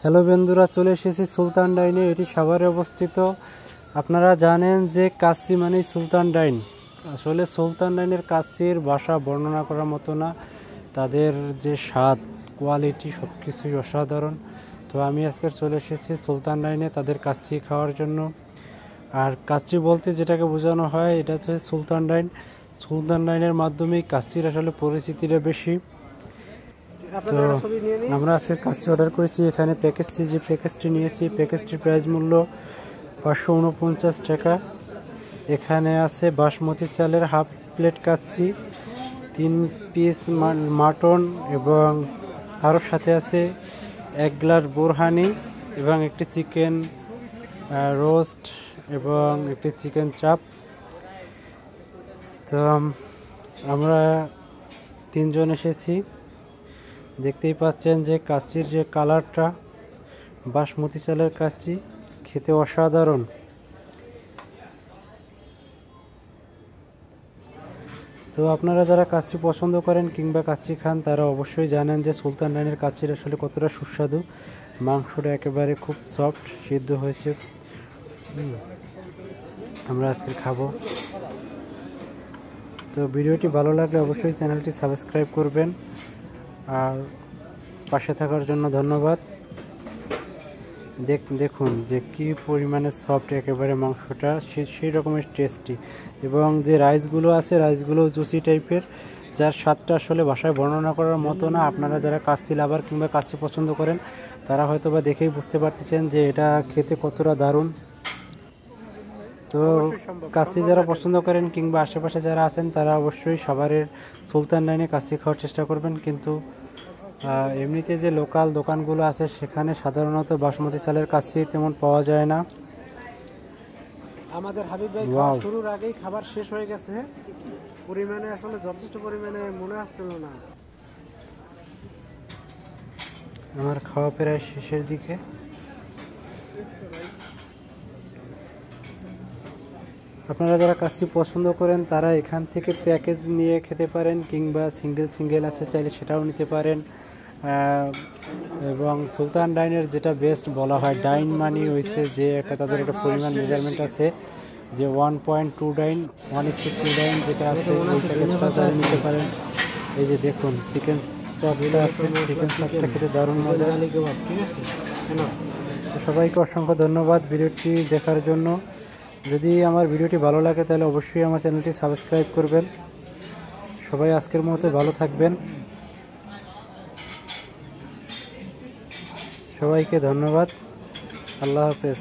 Hello বন্ধুরা, চলে এসেছি সুলতান ডাইনে। এটি সাভারে অবস্থিত। আপনারা জানেন যে কাচ্চি মানেই সুলতান ডাইন। আসলে সুলতান ডাইনের কাচ্চির ভাষা বর্ণনা করার মতো না। তাদের যে স্বাদ, কোয়ালিটি সব কিছুই অসাধারণ। তো আমি আজকে চলে এসেছি সুলতান ডাইনে তাদের কাচ্চি খাওয়ার জন্য। আর কাচ্চি বলতে যেটাকে বোঝানো হয় এটা হচ্ছে সুলতান ডাইন। সুলতান ডাইনের মাধ্যমেই কাচ্চির আসলে পরিচিতিটা বেশি। তো আমরা আজকে কাচ্চি অর্ডার করেছি। এখানে প্যাকেজটি যে প্যাকেজটি নিয়েছি, প্যাকেজটির প্রাইস মূল্য 549 টাকা। এখানে আছে বাসমতি চালের half plate kacchi, 3 piece mutton এবং আরও সাথে আছে 1 গ্লাস বোরহানি এবং একটি চিকেন রোস্ট এবং একটি চিকেন চাপ। তো আমরা 3 জন এসেছি। দেখতেই পাচ্ছেন যে কাচ্চির যে কালারটা, বাসমতি চালের কাচ্চি খেতে অসাধারণ। তো আপনারা যারা কাচ্চি পছন্দ করেন কিংবা কাচ্চি খান তারা অবশ্যই জানেন যে সুলতান ডাইনের কাচ্চির আসলে কতটা সুস্বাদু। মাংসটা একেবারে খুব সফট সিদ্ধ হয়েছে। আমরা আজকে খাবো। তো ভিডিওটি ভালো লাগলে অবশ্যই চ্যানেলটি সাবস্ক্রাইব করবেন আর পাশে থাকার জন্য ধন্যবাদ। দেখুন যে কি পরিমাণে সফট একেবারে মাংসটা, সেই রকমের টেস্টি। এবং যে রাইসগুলো আছে রাইসগুলো জুসি টাইপের, যার স্বাদটা আসলে ভাষায় বর্ণনা করার মতো না। আপনারা যারা কাচ্চি লাভার কিংবা কাচ্চি পছন্দ করেন তারা হয়তো বা দেখেই বুঝতে পারতেছেন যে এটা খেতে কতটা দারুণ। তো কাচ্চি যারা পছন্দ করেন কিংবা আশেপাশে যারা আছেন তারা অবশ্যই সাভারের সুলতান ডাইনে কাচ্চি খাওয়ার চেষ্টা করবেন। কিন্তু এমনিতে যে লোকাল দোকানগুলো আছে সেখানে সাধারণত বাসমতি চালের কাচ্চি তেমন পাওয়া যায় না। আমাদের হাবিব ভাই শুরুর আগেই খাবার শেষ হয়ে গেছে। পরিমাণে আসলে যথেষ্ট পরিমাণে মনে আসছিল না। আমার খাওয়া প্রায় শেষের দিকে। আপনারা যারা কাচ্চি পছন্দ করেন তারা এখান থেকে প্যাকেজ নিয়ে খেতে পারেন কিংবা সিঙ্গেল আছে চাইলে সেটাও নিতে পারেন। এবং সুলতান ডাইনের যেটা বেস্ট বলা হয়, ডাইন মানি হয়েছে যে একটা তাদের একটা পরিমাণ মেজারমেন্ট আছে যে 1.2 ডাইন 1:2 ডাইন যেটা আছে ওই প্যাকেজটা তারা নিতে পারেন। এই যে দেখুন চিকেন চাপটা আছে, চিকেন চাপটা খেতে দারুণ মজা। ঠিক আছে, সবাইকে অসংখ্য ধন্যবাদ ভিডিওটি দেখার জন্য। যদি আমার ভিডিওটি ভালো লাগে তাহলে অবশ্যই আমার চ্যানেলটি সাবস্ক্রাইব করবেন। সবাই আজকের মতো ভালো থাকবেন। সবাইকে ধন্যবাদ। আল্লাহ হাফেজ।